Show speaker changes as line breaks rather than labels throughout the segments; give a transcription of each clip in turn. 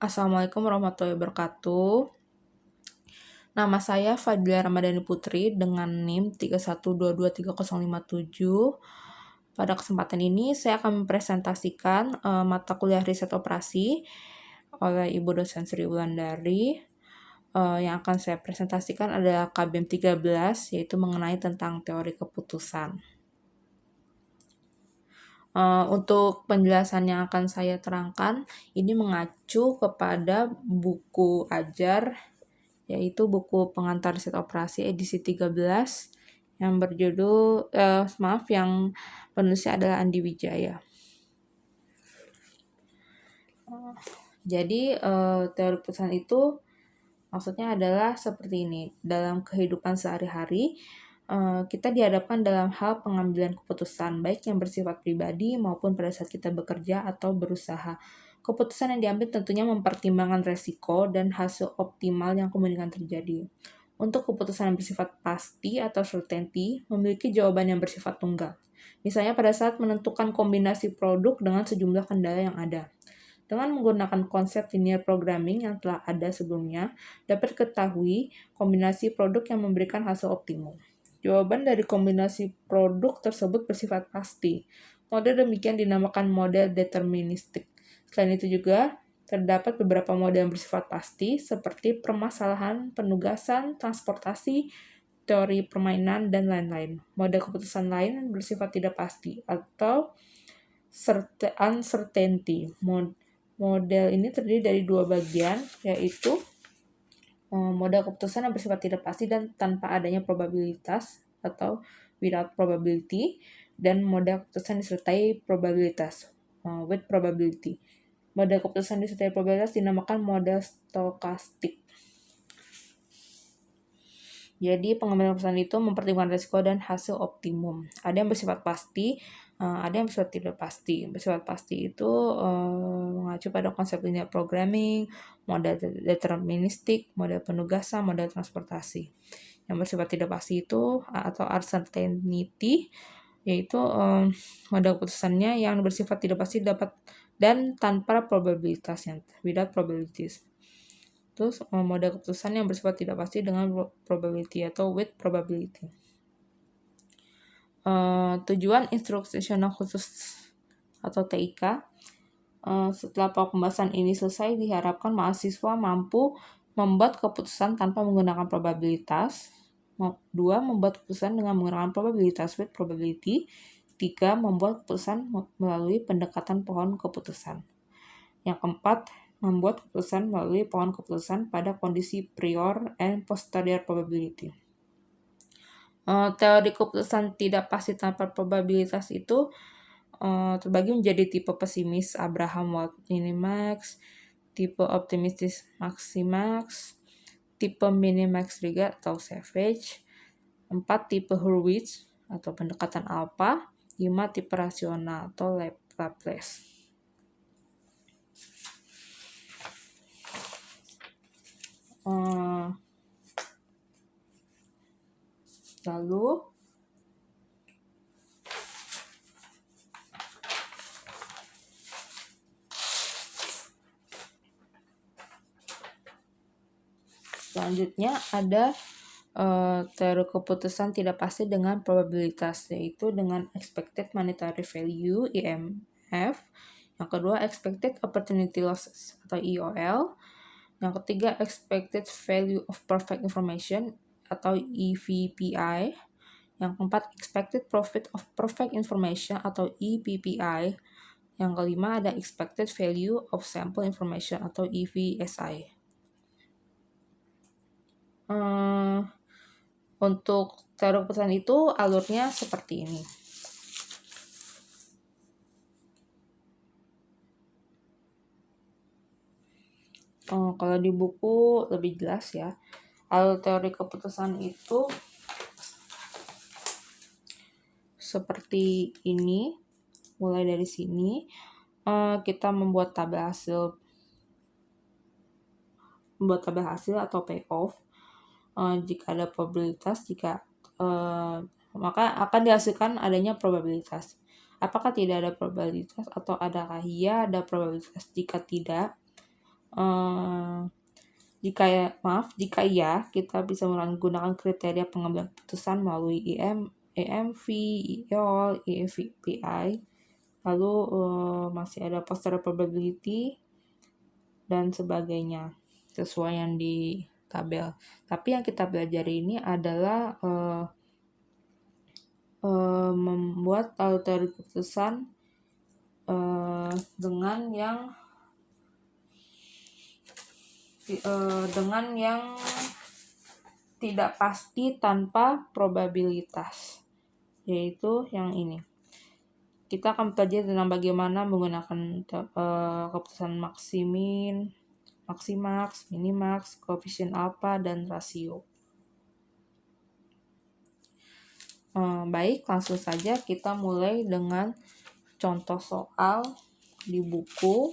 Assalamualaikum warahmatullahi wabarakatuh. Nama saya Fadila Ramadhani Putri dengan NIM 31223057. Pada kesempatan ini saya akan mempresentasikan mata kuliah riset operasi oleh Ibu dosen Sri Wulandari. Yang akan saya presentasikan adalah KBM 13, yaitu mengenai tentang teori keputusan. Untuk penjelasan yang akan saya terangkan, ini mengacu kepada buku ajar, yaitu buku pengantar riset operasi edisi 13, yang berjudul, yang penulisnya adalah Andi Wijaya. Jadi, teori keputusan itu maksudnya adalah seperti ini. Dalam kehidupan sehari-hari, kita dihadapkan dalam hal pengambilan keputusan, baik yang bersifat pribadi maupun pada saat kita bekerja atau berusaha. Keputusan yang diambil tentunya mempertimbangkan resiko dan hasil optimal yang kemungkinan terjadi. Untuk keputusan yang bersifat pasti atau certainty, memiliki jawaban yang bersifat tunggal. Misalnya pada saat menentukan kombinasi produk dengan sejumlah kendala yang ada. Dengan menggunakan konsep linear programming yang telah ada sebelumnya, dapat diketahui kombinasi produk yang memberikan hasil optimum. Jawaban dari kombinasi produk tersebut bersifat pasti. Model demikian dinamakan model deterministik. Selain itu juga, terdapat beberapa model yang bersifat pasti, seperti permasalahan, penugasan, transportasi, teori permainan, dan lain-lain. Model keputusan lain bersifat tidak pasti, atau uncertainty. Model ini terdiri dari dua bagian, yaitu model keputusan yang bersifat tidak pasti dan tanpa adanya probabilitas atau without probability, dan model keputusan disertai probabilitas with probability. Model keputusan disertai probabilitas dinamakan model stokastik. Jadi pengambilan keputusan itu mempertimbangkan risiko dan hasil optimum. Ada yang bersifat pasti, ada yang bersifat tidak pasti. Bersifat pasti itu mengacu pada konsep linear programming, model deterministik, model penugasan, model transportasi. Yang bersifat tidak pasti itu atau uncertainty, yaitu model keputusannya yang bersifat tidak pasti dapat dan tanpa probabilitasnya, without probabilities. Terus model keputusan yang bersifat tidak pasti dengan probability atau with probability. Tujuan instruksional khusus atau TIK. Setelah pembahasan ini selesai, diharapkan mahasiswa mampu membuat keputusan tanpa menggunakan probabilitas. 2. Membuat keputusan dengan menggunakan probabilitas with probability. 3. Membuat keputusan melalui pendekatan pohon keputusan. Yang keempat, membuat keputusan melalui pohon keputusan pada kondisi prior and posterior probability. Teori keputusan tidak pasti tanpa probabilitas itu terbagi menjadi tipe pesimis Abraham Wald Minimax, tipe optimistis Maximax, tipe Minimax Riga atau Savage, 4 tipe Hurwitz atau pendekatan alpha, 5 tipe rasional atau Laplace. Lalu selanjutnya ada teori keputusan tidak pasti dengan probabilitas, yaitu dengan expected monetary value (IMF). Yang kedua, expected opportunity losses atau EOL. Yang ketiga, expected value of perfect information atau EVPI. Yang keempat, expected profit of perfect information atau EPPI. Yang kelima ada expected value of sample information atau EVSI. Untuk teori keputusan itu alurnya seperti ini. Kalau di buku lebih jelas ya. Alur teori keputusan itu seperti ini. Mulai dari sini kita membuat tabel hasil atau payoff. Jika ada probabilitas, maka akan dihasilkan adanya probabilitas. Apakah tidak ada probabilitas atau adakah iya ada probabilitas? Jika tidak, Jika iya, kita bisa menggunakan kriteria pengambilan keputusan melalui EMV, EOL, EVPI. Lalu masih ada posterior probability dan sebagainya sesuai yang di tabel. Tapi yang kita pelajari ini adalah membuat teori keputusan dengan yang tidak pasti tanpa probabilitas, yaitu yang ini. Kita akan belajar tentang bagaimana menggunakan keputusan maksimin, maksimax, minimax, koefisien alfa, dan rasio. Baik, langsung saja kita mulai dengan contoh soal di buku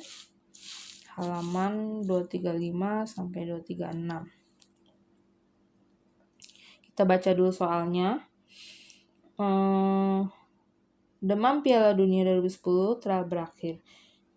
halaman 235 sampai 236. Kita baca dulu soalnya. Demam Piala Dunia 2010 telah berakhir.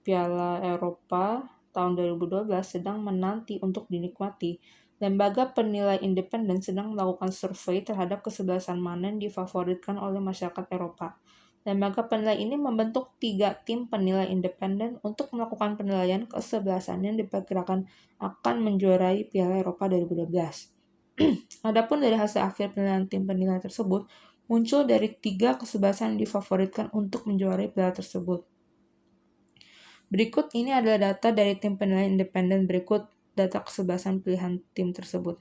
Piala Eropa tahun 2012 sedang menanti untuk dinikmati. Lembaga penilai independen sedang melakukan survei terhadap kesebelasan mana yang difavoritkan oleh masyarakat Eropa. Lembaga penilai ini membentuk 3 tim penilai independen untuk melakukan penilaian kesebelasan yang diperkirakan akan menjuarai Piala Eropa 2012. Adapun dari hasil akhir penilaian tim penilai tersebut, muncul dari 3 kesebelasan yang difavoritkan untuk menjuarai piala tersebut. Berikut ini adalah data dari tim penilai independen berikut data kesebelasan pilihan tim tersebut.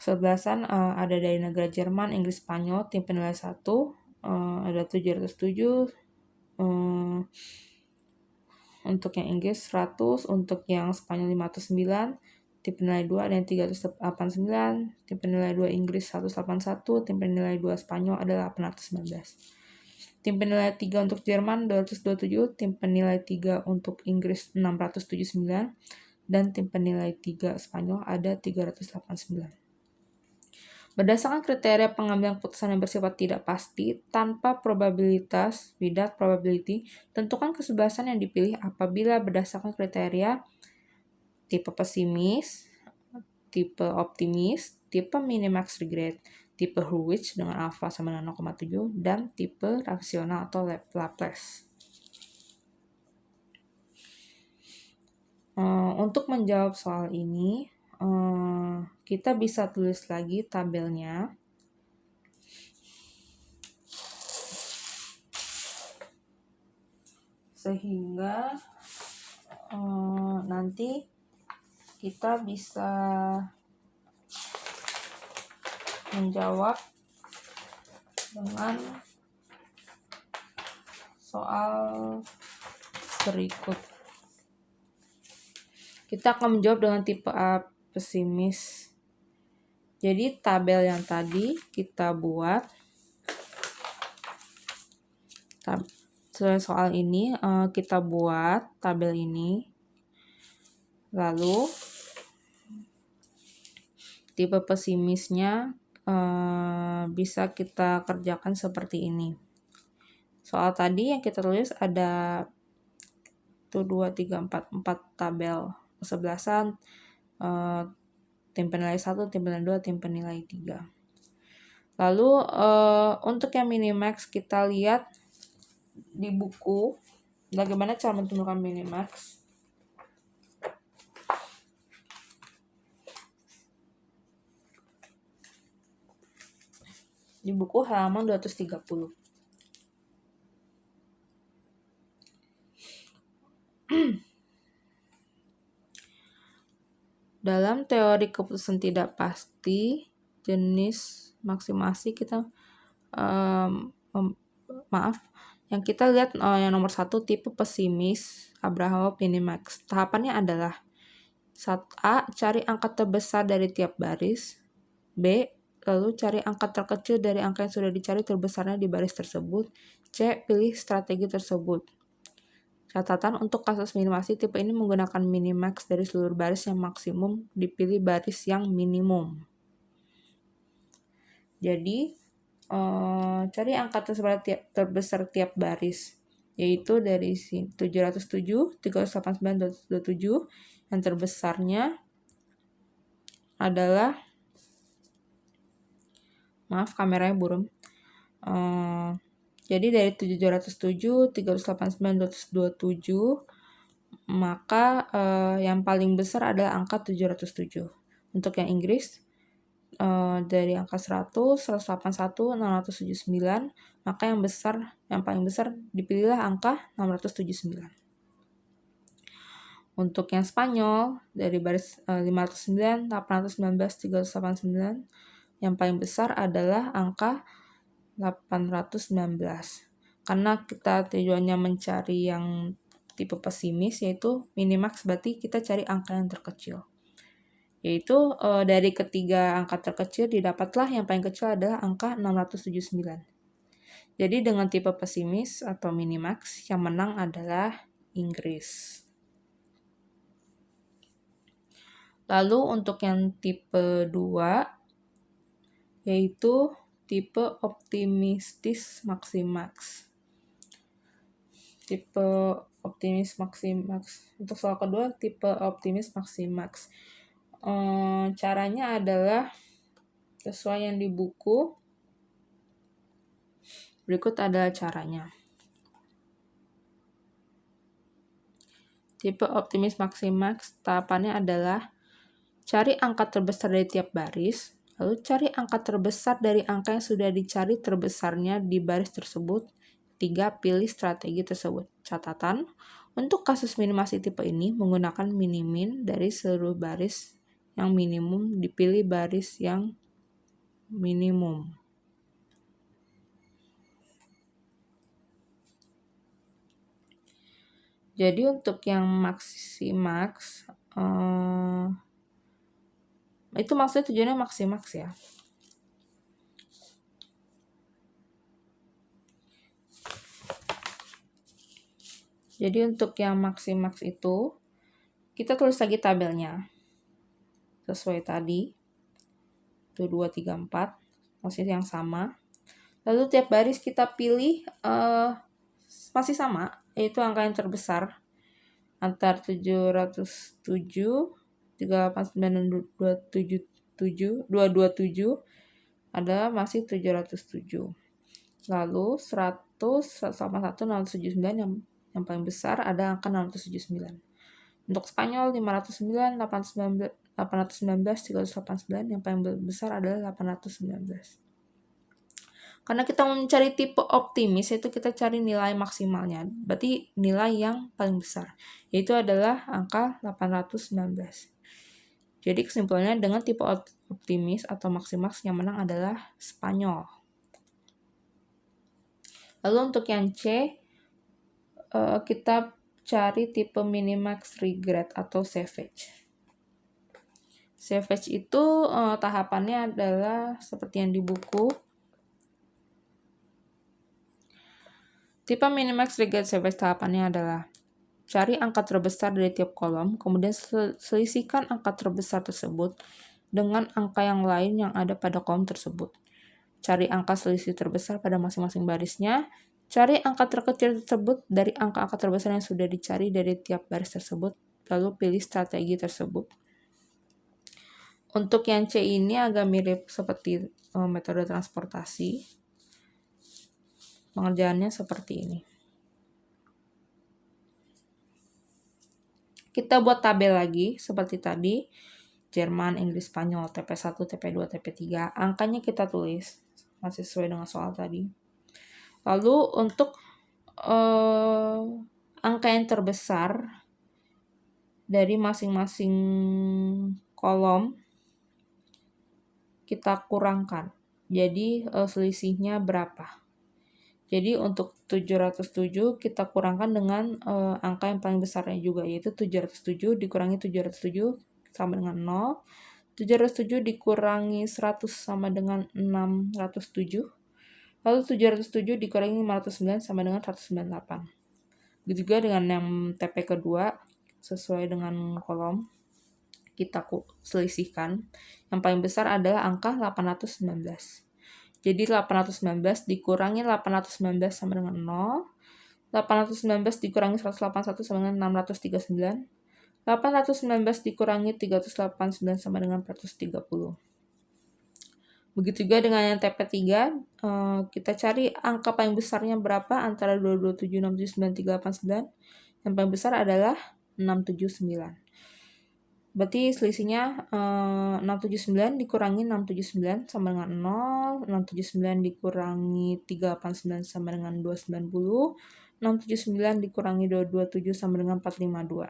Kesebelasan ada dari negara Jerman, Inggris, Spanyol, tim penilai 1 ada 707, untuk yang Inggris 100, untuk yang Spanyol 509, tim penilai 2 ada yang 389, tim penilai 2 Inggris 181, tim penilai 2 Spanyol adalah 819. Tim penilai 3 untuk Jerman 227, tim penilai 3 untuk Inggris 679, dan tim penilai 3 Spanyol ada 389. Berdasarkan kriteria pengambilan keputusan yang bersifat tidak pasti, tanpa probabilitas, without probability, tentukan kesebelasan yang dipilih apabila berdasarkan kriteria tipe pesimis, tipe optimis, tipe minimax regret, tipe Hurwitz dengan alfa sama dengan 0,7, dan tipe rasional atau Laplace. Untuk menjawab soal ini, kita bisa tulis lagi tabelnya. Sehingga nanti kita bisa menjawab dengan soal berikut. Kita akan menjawab dengan tipe A pesimis. Jadi tabel yang tadi kita buat soal ini, kita buat tabel ini. Lalu tipe pesimisnya bisa kita kerjakan seperti ini. Soal tadi yang kita tulis ada 1, 2, 3, 4 tabel kesebelasan, tim penilai 1, tim penilai 2, tim penilai 3. Lalu untuk yang minimax kita lihat di buku bagaimana cara menentukan minimax. Di buku halaman 230. Dalam teori keputusan tidak pasti, jenis maksimasi kita yang kita lihat yang nomor 1 tipe pesimis, Abrahamov minimax. Tahapannya adalah A. Cari angka terbesar dari tiap baris. B. Lalu cari angka terkecil dari angka yang sudah dicari terbesarnya di baris tersebut. C. Pilih strategi tersebut. Catatan untuk kasus minimasi tipe ini menggunakan minimax dari seluruh baris yang maksimum dipilih baris yang minimum. Jadi cari angka terbesar tiap baris. yaitu dari 707, 389, 27. Yang terbesarnya adalah, maaf kameranya buram. Jadi dari 707, 389, 227, maka yang paling besar adalah angka 707. Untuk yang Inggris, dari angka 100, 181, 679, maka yang paling besar dipilihlah angka 679. Untuk yang Spanyol, dari baris 509, 819, 389, yang paling besar adalah angka 819. Karena kita tujuannya mencari yang tipe pesimis, yaitu minimax, berarti kita cari angka yang terkecil. Yaitu dari ketiga angka terkecil didapatlah yang paling kecil adalah angka 679. Jadi dengan tipe pesimis atau minimax, yang menang adalah Inggris. Lalu untuk yang tipe 2, yaitu tipe optimistis maximax. Tipe optimis maximax. Untuk soal kedua, tipe optimis maximax. Caranya adalah sesuai yang di buku. Berikut adalah caranya. Tipe optimis maximax, tahapannya adalah cari angka terbesar dari tiap baris, lalu cari angka terbesar dari angka yang sudah dicari terbesarnya di baris tersebut. 3. Pilih strategi tersebut. Catatan, untuk kasus minimasi tipe ini menggunakan minimin dari seluruh baris yang minimum, dipilih baris yang minimum. Jadi untuk yang maximax, itu maksudnya tujuannya maximax ya. Jadi untuk yang maximax itu, kita tulis lagi tabelnya. Sesuai tadi. 1, 2, 3, 4. Masih yang sama. Lalu tiap baris kita pilih masih sama, yaitu angka yang terbesar. Antar 707, 389, dan 227 adalah masih 707. Lalu 100, 181, 679 yang paling besar ada angka 679. Untuk Spanyol 509, 819, 389, yang paling besar adalah 819. Karena kita mencari tipe optimis, itu kita cari nilai maksimalnya. Berarti nilai yang paling besar, yaitu adalah angka 819. Jadi kesimpulannya, dengan tipe optimis atau maximax, yang menang adalah Spanyol. Lalu untuk yang C, kita cari tipe minimax regret atau savage. Savage itu tahapannya adalah seperti yang di buku. Tipe minimax regret savage tahapannya adalah cari angka terbesar dari tiap kolom, kemudian selisihkan angka terbesar tersebut dengan angka yang lain yang ada pada kolom tersebut. Cari angka selisih terbesar pada masing-masing barisnya. Cari angka terkecil tersebut dari angka-angka terbesar yang sudah dicari dari tiap baris tersebut, lalu pilih strategi tersebut. Untuk yang C ini agak mirip seperti metode transportasi. Pengerjaannya seperti ini. Kita buat tabel lagi seperti tadi. Jerman, Inggris, Spanyol, TP1, TP2, TP3. Angkanya kita tulis. Masih sesuai dengan soal tadi. Lalu untuk angka yang terbesar dari masing-masing kolom kita kurangkan. Jadi selisihnya berapa? Jadi untuk 707 kita kurangkan dengan angka yang paling besarnya juga, yaitu 707 dikurangi 707 sama dengan 0. 707 dikurangi 100 sama dengan 607. Lalu 707 dikurangi 509 sama dengan 198. Begitu juga dengan yang TP kedua, sesuai dengan kolom kita selisihkan. Yang paling besar adalah angka 819. Jadi 819 dikurangi 819 sama dengan 0. 819 dikurangi 181 sama dengan 639. 819 dikurangi 389 sama dengan 430. Begitu juga dengan yang TP3, kita cari angka paling besarnya berapa antara 227, 679, 389. Yang paling besar adalah 679. Berarti selisihnya 679 dikurangi 679 sama dengan 0, 679 dikurangi 389 sama dengan 290, 679 dikurangi 227 sama dengan 452.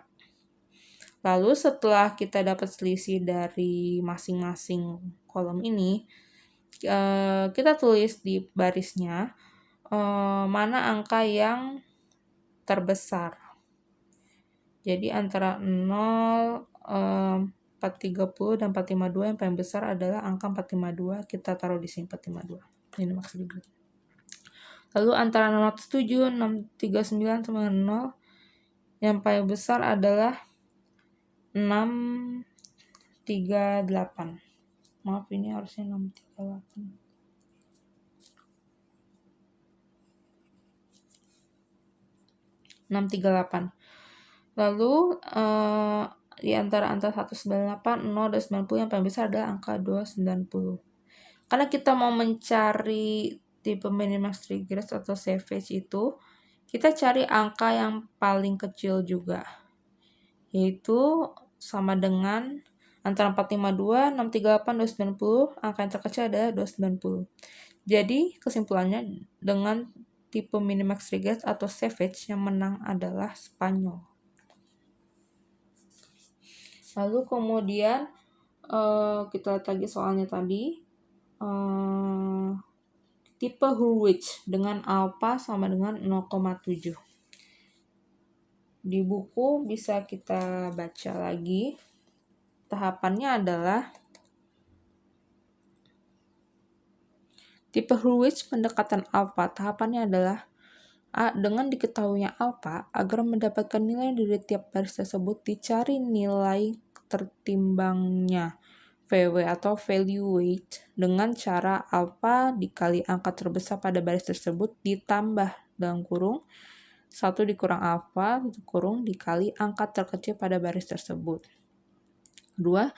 Lalu setelah kita dapat selisih dari masing-masing kolom ini, kita tulis di barisnya mana angka yang terbesar. Jadi antara 0, 430 dan 452 yang paling besar adalah angka 452. Kita taruh di sini 452. Ini maksudnya. Lalu antara 607, 639 sama 0 yang paling besar adalah 638. Maaf, ini harusnya 638. Lalu di antara 198, 0, dan 90 yang paling besar adalah angka 290. Karena kita mau mencari tipe minimax regress atau savage itu, kita cari angka yang paling kecil juga, yaitu sama dengan antara 452, 638, 290, angka yang terkecil adalah 290. Jadi kesimpulannya, dengan tipe minimax regress atau savage yang menang adalah Spanyol. Lalu kemudian kita lihat lagi soalnya tadi, tipe Hurwitz dengan alpha sama dengan 0,7. Di buku bisa kita baca lagi. Tahapannya adalah tipe Hurwitz pendekatan alpha. Tahapannya adalah dengan diketahuinya alpha, agar mendapatkan nilai dari tiap baris tersebut, dicari nilai tertimbangnya VW atau value weight dengan cara alpha dikali angka terbesar pada baris tersebut ditambah dalam kurung 1 dikurang alpha kurung dikali angka terkecil pada baris tersebut. 2.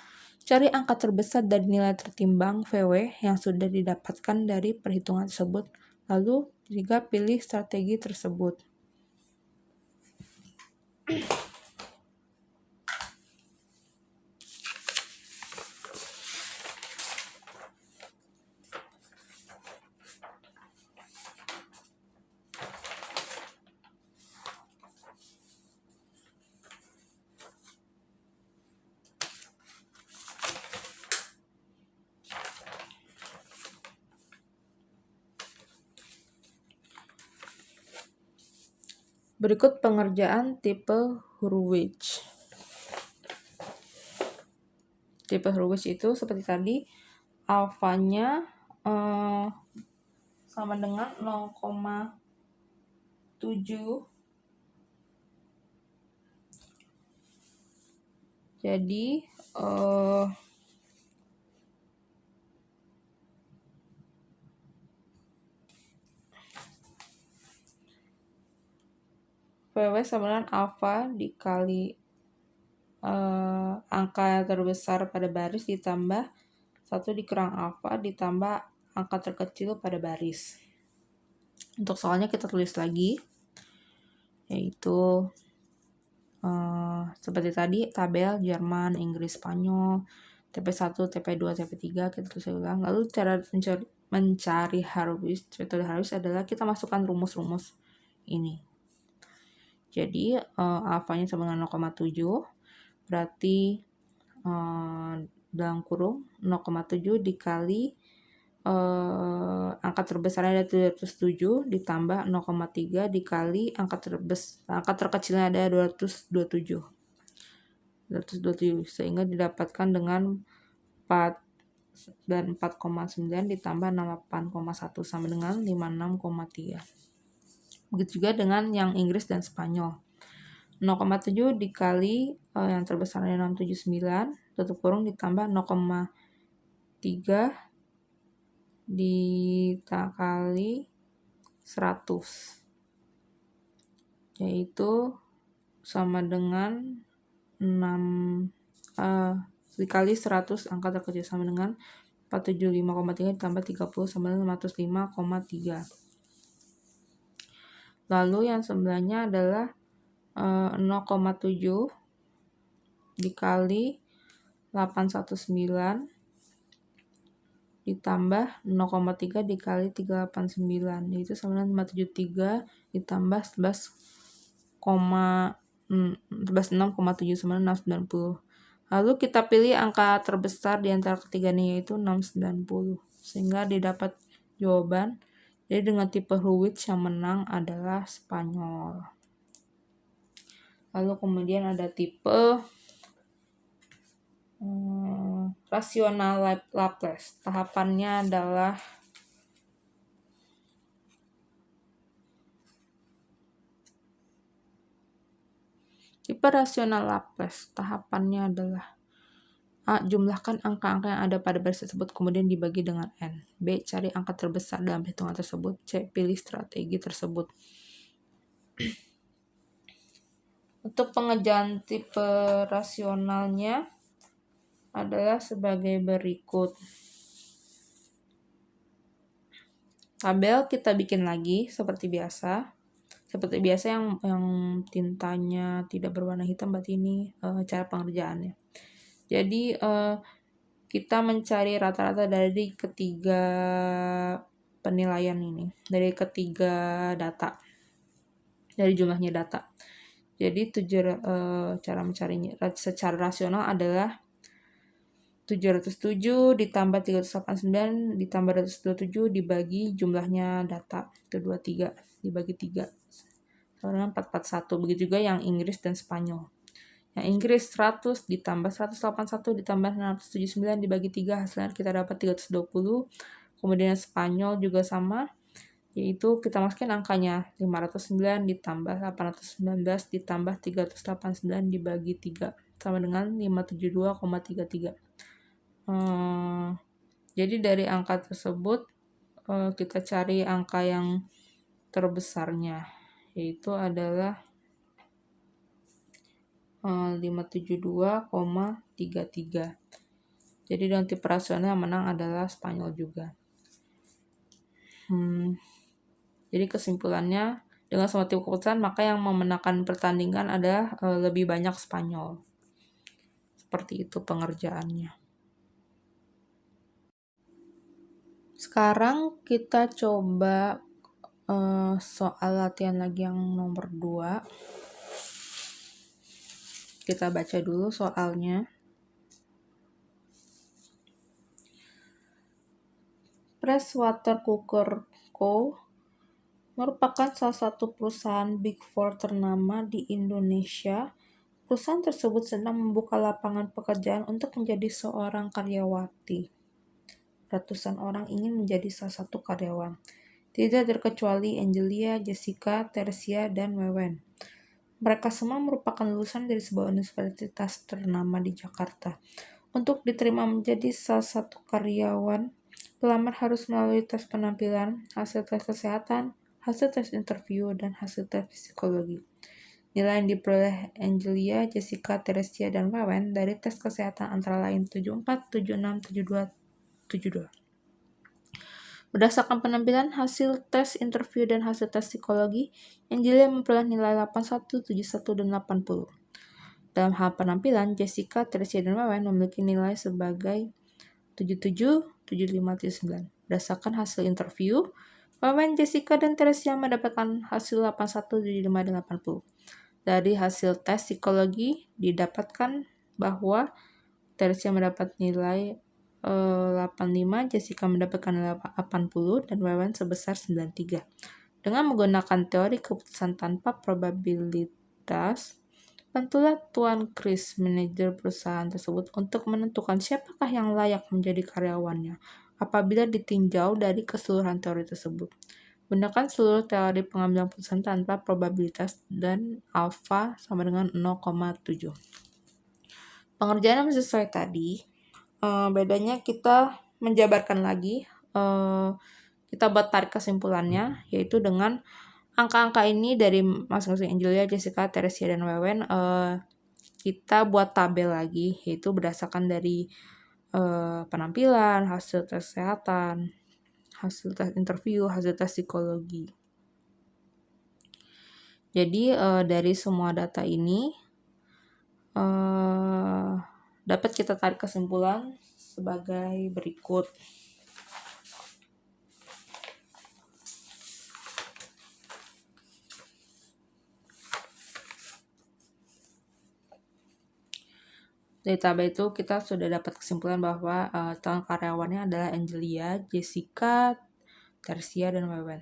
Cari angka terbesar dari nilai tertimbang VW yang sudah didapatkan dari perhitungan tersebut. Lalu 3. Pilih strategi tersebut. Berikut pengerjaan tipe Hurwitz. Tipe Hurwitz itu seperti tadi, alfanya sama dengan 0,7. Jadi VW sama dengan alfa dikali angka yang terbesar pada baris ditambah 1 dikurang alfa ditambah angka terkecil pada baris. Untuk soalnya kita tulis lagi, yaitu seperti tadi tabel Jerman, Inggris, Spanyol, TP1, TP2, TP3 kita tulis ulang. Lalu cara mencari Hurwitz, metode Hurwitz adalah kita masukkan rumus-rumus ini. Jadi alfanya sama dengan 0,7, berarti dalam kurung 0,7 dikali angka terbesarnya ada 307 ditambah 0,3 dikali angka terkecilnya ada 227 sehingga didapatkan dengan 4 dan 4,9 ditambah 8,1 sama dengan 56,3. Begitu juga dengan yang Inggris dan Spanyol. 0,7 dikali yang terbesarnya 679 tutup kurung ditambah 0,3 dikali 100 yaitu sama dengan 6 dikali 100 angka terkecil sama dengan 475,3 ditambah 30 sama dengan 505,3. Lalu yang sebelahnya adalah 0,7 dikali 819 ditambah 0,3 dikali 389, yaitu sama dengan 573 ditambah 11,7 sama dengan 690. Lalu kita pilih angka terbesar di antara ketiganya, yaitu 690, sehingga didapat jawaban. Jadi dengan tipe Hurwitz yang menang adalah Spanyol. Lalu kemudian ada tipe rasional Laplace. Tahapannya adalah tipe rasional Laplace. Tahapannya adalah A. Jumlahkan angka-angka yang ada pada baris tersebut kemudian dibagi dengan N. B. Cari angka terbesar dalam hitungan tersebut. C. Pilih strategi tersebut. Untuk pengerjaan tipe rasionalnya adalah sebagai berikut. Tabel kita bikin lagi seperti biasa. Seperti biasa yang tintanya tidak berwarna hitam, berarti ini cara pengerjaannya. Jadi kita mencari rata-rata dari ketiga penilaian ini, dari ketiga data, dari jumlahnya data. Jadi cara mencarinya secara rasional adalah 707 ditambah 389 ditambah 227 dibagi jumlahnya data. Itu 23 dibagi 3. Sama 441. Begitu juga yang Inggris dan Spanyol. Yang Inggris 100 ditambah 181 ditambah 679 dibagi 3, hasilnya kita dapat 320. Kemudian Spanyol juga sama, yaitu kita masukin angkanya 509 ditambah 819 ditambah 389 dibagi 3 sama dengan 572,33. Jadi dari angka tersebut kita cari angka yang terbesarnya, yaitu adalah 572,33. Jadi dengan tipe rasional yang menang adalah Spanyol juga. Jadi kesimpulannya, dengan semua tipe keputusan, maka yang memenangkan pertandingan adalah lebih banyak Spanyol. Seperti itu pengerjaannya. Sekarang kita coba soal latihan lagi yang nomor 2. Kita baca dulu soalnya. PricewaterhouseCoopers Co. merupakan salah satu perusahaan Big Four ternama di Indonesia. Perusahaan tersebut sedang membuka lapangan pekerjaan untuk menjadi seorang karyawati. Ratusan orang ingin menjadi salah satu karyawan. Tidak terkecuali Angelia, Jessica, Tersia, dan Wewen. Mereka semua merupakan lulusan dari sebuah universitas ternama di Jakarta. Untuk diterima menjadi salah satu karyawan, pelamar harus melalui tes penampilan, hasil tes kesehatan, hasil tes interview, dan hasil tes psikologi. Nilai yang diperoleh Angelia, Jessica, Tersia, dan Wewen dari tes kesehatan antara lain 74, 76, 72, 72. Berdasarkan penampilan, hasil tes interview, dan hasil tes psikologi, Angelia memperoleh nilai 81, 71, dan 80. Dalam hal penampilan, Jessica, Tersia, dan Wewen memiliki nilai sebagai 77, 75, 79. Berdasarkan hasil interview, Wewen, Jessica, dan Tersia mendapatkan hasil 81, 75, dan 80. Dari hasil tes psikologi didapatkan bahwa Tersia mendapat nilai 85, Jessica mendapatkan nilai 80, dan Wewen sebesar 93. Dengan menggunakan teori keputusan tanpa probabilitas, bantulah Tuan Chris, manajer perusahaan tersebut, untuk menentukan siapakah yang layak menjadi karyawannya apabila ditinjau dari keseluruhan teori tersebut. Gunakan seluruh teori pengambilan keputusan tanpa probabilitas dan alfa sama dengan 0,7. Pengerjaan yang sesuai tadi, bedanya kita menjabarkan lagi, kita buat tarik kesimpulannya, yaitu dengan angka-angka ini dari masing-masing Angelia, Jessica, Teresia, dan Wewen kita buat tabel lagi, yaitu berdasarkan dari penampilan, hasil tes kesehatan, hasil tes interview, hasil tes psikologi. Jadi dari semua data ini dapat kita tarik kesimpulan sebagai berikut. Dari tabel itu kita sudah dapat kesimpulan bahwa calon karyawannya adalah Angelia, Jessica, Tersia, dan Wewen.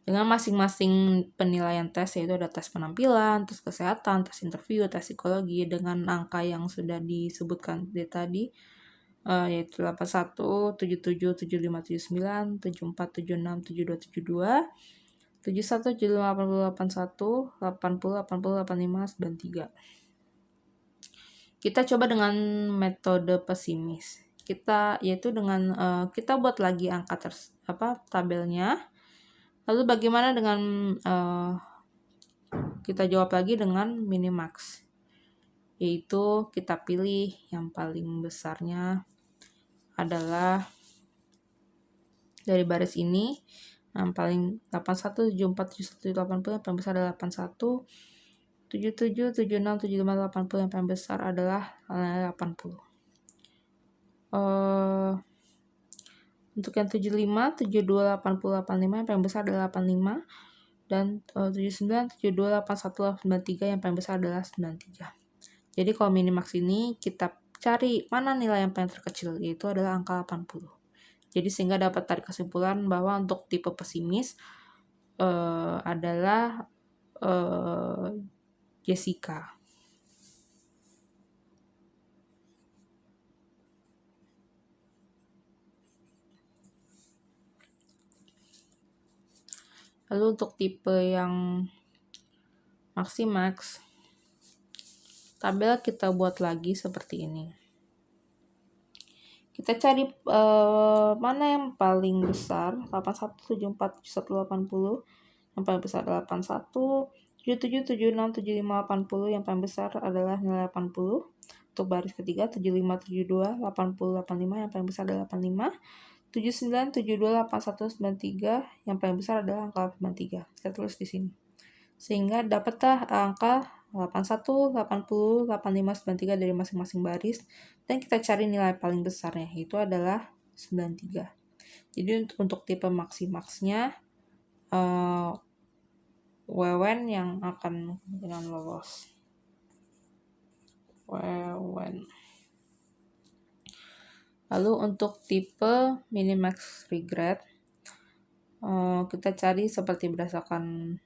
Dengan masing-masing penilaian tes, yaitu ada tes penampilan, tes kesehatan, tes interview, tes psikologi, dengan angka yang sudah disebutkan dari tadi, yaitu 81, 77, 75, 79, 74, 76, 72, 72, 71, 75, 80, 81, 80, 80, 85, 93. Kita coba dengan metode pesimis. Yaitu dengan kita buat lagi angka tabelnya. Lalu bagaimana dengan kita jawab lagi dengan minimax. Yaitu kita pilih yang paling besarnya adalah dari baris ini, yang paling 81, 74, 71, 80, yang paling besar adalah 81, 77, 76, 75, 80, yang paling besar adalah 80. Untuk yang 75, 72, 80, 85, yang paling besar adalah 85. Dan 79, 72, 81, 93, yang paling besar adalah 93. Jadi kalau minimax ini kita cari mana nilai yang paling terkecil, yaitu adalah angka 80. Jadi sehingga dapat tarik kesimpulan bahwa untuk tipe pesimis adalah Jessica. Lalu untuk tipe yang maximax, tabel kita buat lagi seperti ini. Kita cari mana yang paling besar, 81, 74, 71, 80. Yang paling besar adalah 81, 77, 76, 75, 80. Yang paling besar adalah nilai 80. Untuk baris ketiga, 75, 72, 80, 85. Yang paling besar adalah 85. 79, 72, 81, 93. Yang paling besar adalah angka 93. Kita tulis di sini. Sehingga dapatlah angka 81, 80, 85, 93 dari masing-masing baris. Dan kita cari nilai paling besarnya, yaitu adalah 93. Jadi untuk tipe maximaxnya, Wewen yang akan kemungkinan lolos. Wewen. Lalu untuk tipe minimax regret, kita cari seperti berdasarkan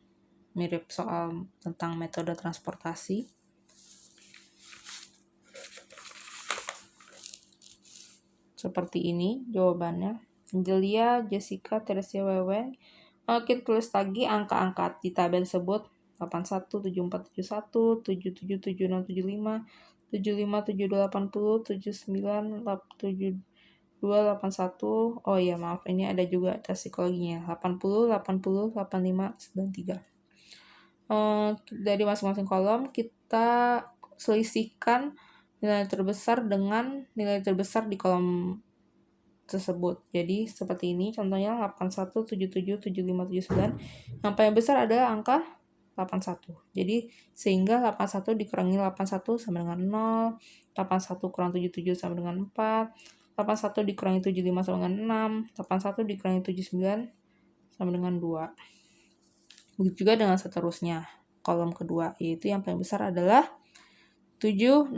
mirip soal tentang metode transportasi. Seperti ini jawabannya. Angelia, Jessica, Teresia, Wewen. Kita tulis lagi angka-angka di tabel tersebut. 81, 74, 71, 77, 76, 75, 75, 72, 80, 79, 72, 81. Oh iya, maaf, ini ada juga tes psikologinya. 80, 80, 85, 93. Dari masing-masing kolom kita selisihkan nilai terbesar dengan nilai terbesar di kolom tersebut. Jadi seperti ini contohnya 81, 77, 75, 79. Yang paling besar adalah angka 81. Jadi sehingga 81 dikurangi 81 sama dengan 0, 81 kurang 77 sama dengan 4, 81 dikurangi 75 sama dengan 6, 81 dikurangi 79 sama dengan 2. Begitu juga dengan seterusnya. Kolom kedua, yaitu yang paling besar adalah 76.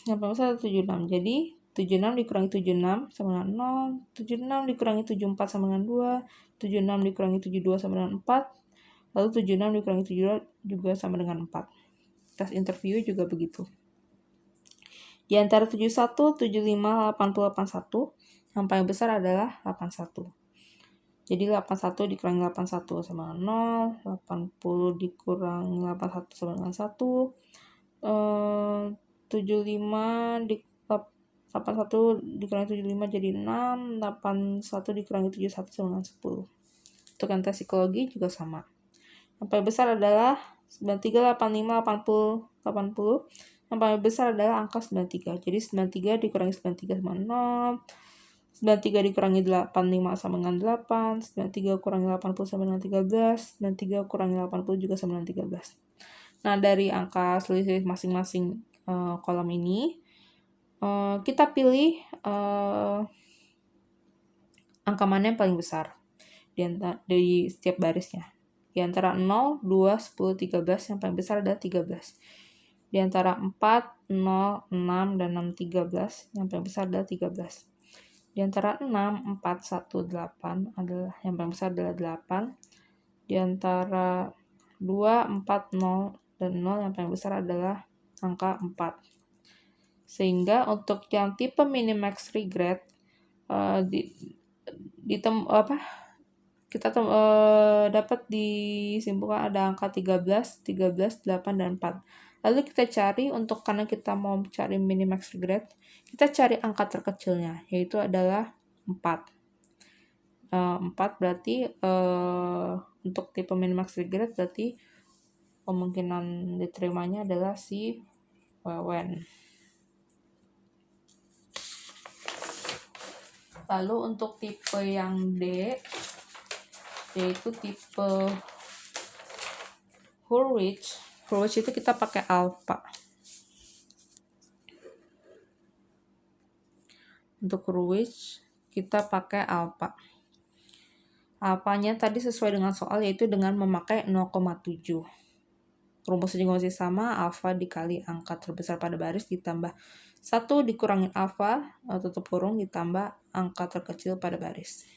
Yang paling besar adalah 76. Jadi 76 dikurangi 76 sama dengan 0, 76 dikurangi 74 sama dengan 2, 76 dikurangi 72 sama dengan 4, lalu 76 dikurangi 72 juga sama dengan 4. Tes interview juga begitu. Di antara 71, 75, 80, 81, yang paling besar adalah 81. Jadi 81 dikurangi 81 sama dengan 0, 80 dikurangi 81 sama dengan 1, 81 dikurangi 75 jadi 6, 81 dikurangi 71 sama dengan 10. Untuk yang tes psikologi juga sama. Yang paling besar adalah 93, 85, 80, 80. Yang paling besar adalah angka 93. Jadi 93 dikurangi 93 sama 0. 93 dikurangi 85 sama dengan 8. 93 kurangi 80 sama dengan 13. 93 kurangi 80 juga sama dengan 13. Nah, dari angka selisih masing-masing kolom ini, kita pilih angka mana yang paling besar di setiap barisnya. Di antara 0, 2, 10, 13, yang paling besar adalah 13. Di antara 4, 0, 6, dan 6, 13, yang paling besar adalah 13. Di antara 6, 4, 1, 8 adalah yang paling besar adalah 8. Di antara 2, 4, 0, dan 0 yang paling besar adalah angka 4. Sehingga untuk yang tipe minimax regret dapat disimpulkan ada angka 13, 13, 8, dan 4. Lalu kita cari karena kita mau cari minimax regret, kita cari angka terkecilnya, yaitu adalah 4. 4 berarti untuk tipe minimax regret berarti kemungkinan diterimanya adalah si Wewen. Lalu untuk tipe yang D, yaitu tipe Hurwitz. Hurwitz itu kita pakai alpha. Untuk Hurwitz kita pakai alpha. Alphanya tadi sesuai dengan soal, yaitu dengan memakai 0,7. Rumusnya juga masih sama, alpha dikali angka terbesar pada baris ditambah 1 dikurangin alpha, tutup kurung, ditambah angka terkecil pada baris.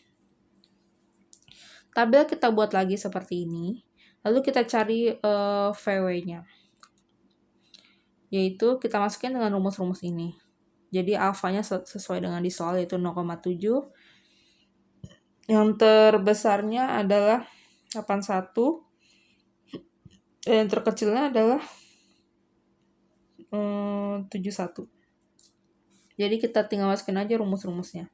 Tabel kita buat lagi seperti ini. Lalu kita cari VW-nya. Yaitu kita masukin dengan rumus-rumus ini. Jadi alfanya sesuai dengan di soal, yaitu 0,7. Yang terbesarnya adalah 81. Yang terkecilnya adalah 71. Jadi kita tinggal masukin aja rumus-rumusnya.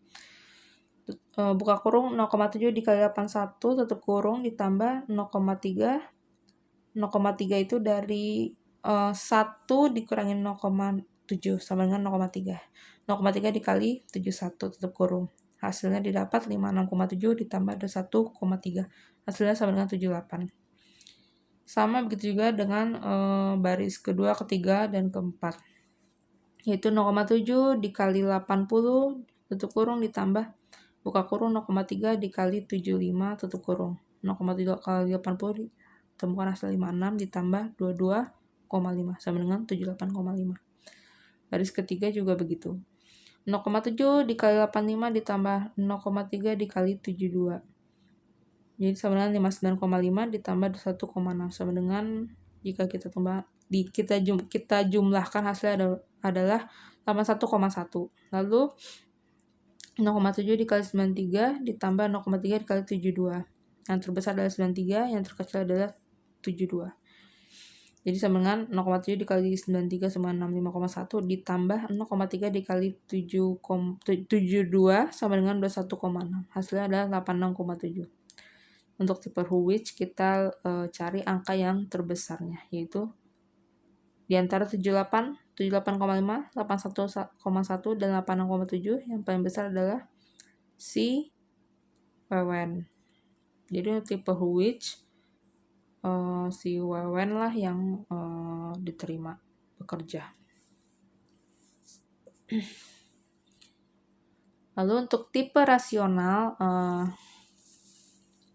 Buka kurung 0,7 dikali 81, tutup kurung, ditambah 0,3. 0,3 itu dari 1 dikurangin 0,7 sama dengan 0,3. 0,3 dikali 71, tutup kurung. Hasilnya didapat 56,7 ditambah 21,3. Hasilnya sama dengan 78. Sama begitu juga dengan baris kedua, ketiga, dan keempat. Yaitu 0,7 dikali 80, tutup kurung, ditambah buka kurung 0,3 dikali 75, tutup kurung. 0,3 kali 80 temukan hasil 56 ditambah 22,5 sama dengan 78,5. Baris ketiga juga begitu. 0,7 dikali 85 ditambah 0,3 dikali 72. Jadi sama dengan 59,5 ditambah 1,6 sama dengan jika kita jumlahkan hasilnya adalah 81,1. Lalu 0,7 dikali 93 ditambah 0,3 dikali 72. Yang terbesar adalah 93, yang terkecil adalah 72. Jadi sama dengan 0,7 dikali 93 sama 65,1 ditambah 0,3 dikali 72 sama dengan 21,6. Hasilnya adalah 86,7. Untuk tipe Hurwitz kita cari angka yang terbesarnya, yaitu di antara 78, 78,5, 81,1, dan 86,7. Yang paling besar adalah si Wewen. Jadi tipe Hurwitz si Wewen lah yang diterima bekerja. Lalu untuk tipe rasional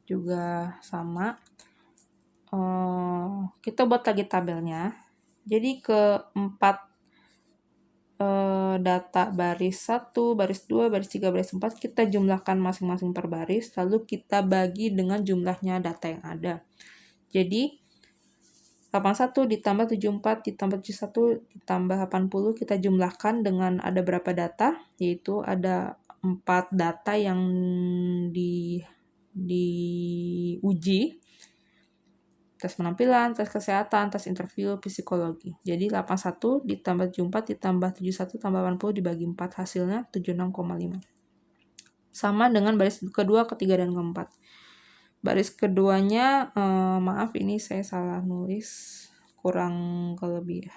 juga sama. Kita buat lagi tabelnya. Jadi keempat data baris 1, baris 2, baris 3, baris 4 kita jumlahkan masing-masing per baris, lalu kita bagi dengan jumlahnya data yang ada. Jadi 81 ditambah 74 ditambah 71 ditambah 80 kita jumlahkan dengan ada berapa data, yaitu ada 4 data yang diuji. Tes penampilan, tes kesehatan, tes interview, psikologi. Jadi 81 ditambah 74 ditambah 71 tambah 80 dibagi 4, hasilnya 76,5. Sama dengan baris kedua, ketiga, dan keempat. Baris keduanya, maaf ini saya salah nulis, kurang lebih ya.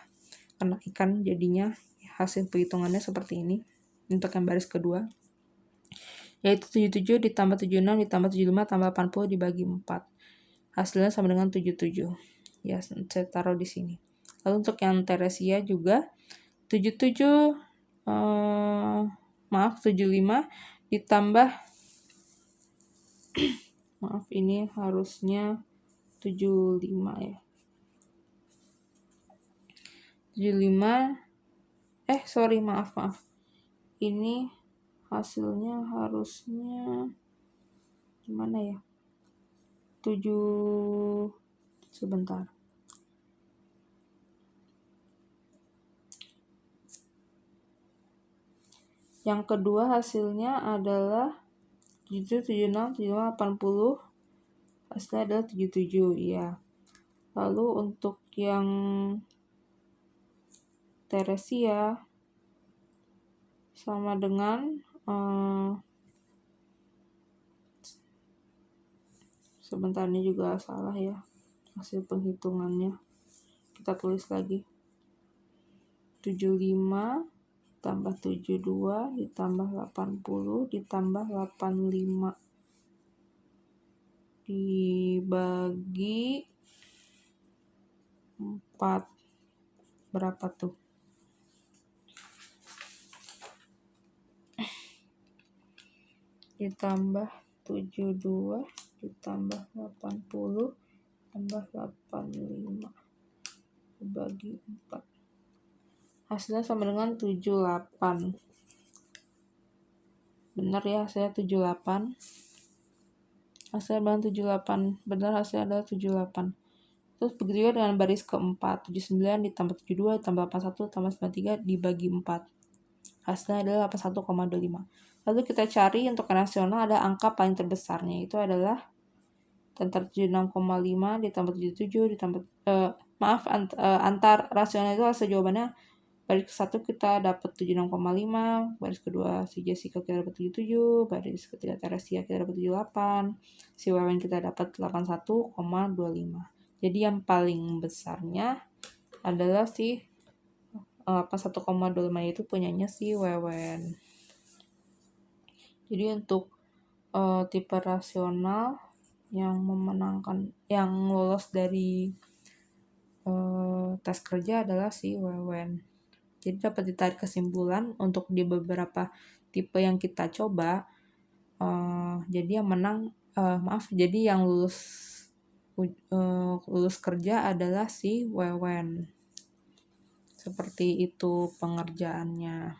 Karena ikan jadinya hasil perhitungannya seperti ini untuk yang baris kedua. Yaitu 77 ditambah 76 ditambah 75 tambah 80 dibagi 4. Hasilnya sama dengan 77. Ya, saya taruh di sini. Lalu untuk yang Teresia juga 77 75 ditambah maaf ini harusnya 75 ya. 75 maaf. Ini hasilnya harusnya gimana ya? 7 sebentar. Yang kedua hasilnya adalah 77, 76, 75, 80. Hasilnya adalah 77, ya. Lalu untuk yang Teresia sama dengan sebentar, ini juga salah ya hasil penghitungannya. Kita tulis lagi. 75 tambah 72 ditambah 80 ditambah 85 dibagi 4. Berapa tuh? Ditambah 72 ditambah 80 tambah 85 dibagi 4. Hasilnya sama dengan 78. Benar ya, hasilnya 78. Hasilnya dengan 78. Benar, hasilnya adalah 78. Terus begitu juga dengan baris keempat. 79 ditambah 72 ditambah 81 tambah 93 dibagi 4. Hasilnya adalah 81,25. Lalu kita cari untuk nasional ada angka paling terbesarnya. Itu adalah antar 76,5 ditambah 77 ditambah antar rasional itu hasil jawabannya. Baris ke-1 kita dapat 76,5, baris kedua si Jessica kita dapat 77, baris ketiga Teresia kita dapat 78, si Wewen kita dapat 81,25. Jadi yang paling besarnya adalah si 1,25 itu punyanya si Wewen. Jadi untuk tipe rasional yang memenangkan, yang lolos dari tes kerja adalah si Wewen. Jadi dapat ditarik kesimpulan untuk di beberapa tipe yang kita coba, jadi yang menang, jadi yang lulus kerja adalah si Wewen. Seperti itu pengerjaannya.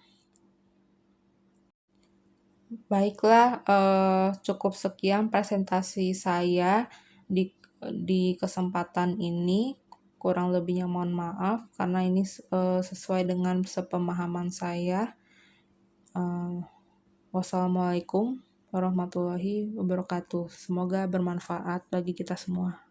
Baiklah, cukup sekian presentasi saya di kesempatan ini. Kurang lebihnya mohon maaf karena ini sesuai dengan sepemahaman saya. Wassalamualaikum warahmatullahi wabarakatuh. Semoga bermanfaat bagi kita semua.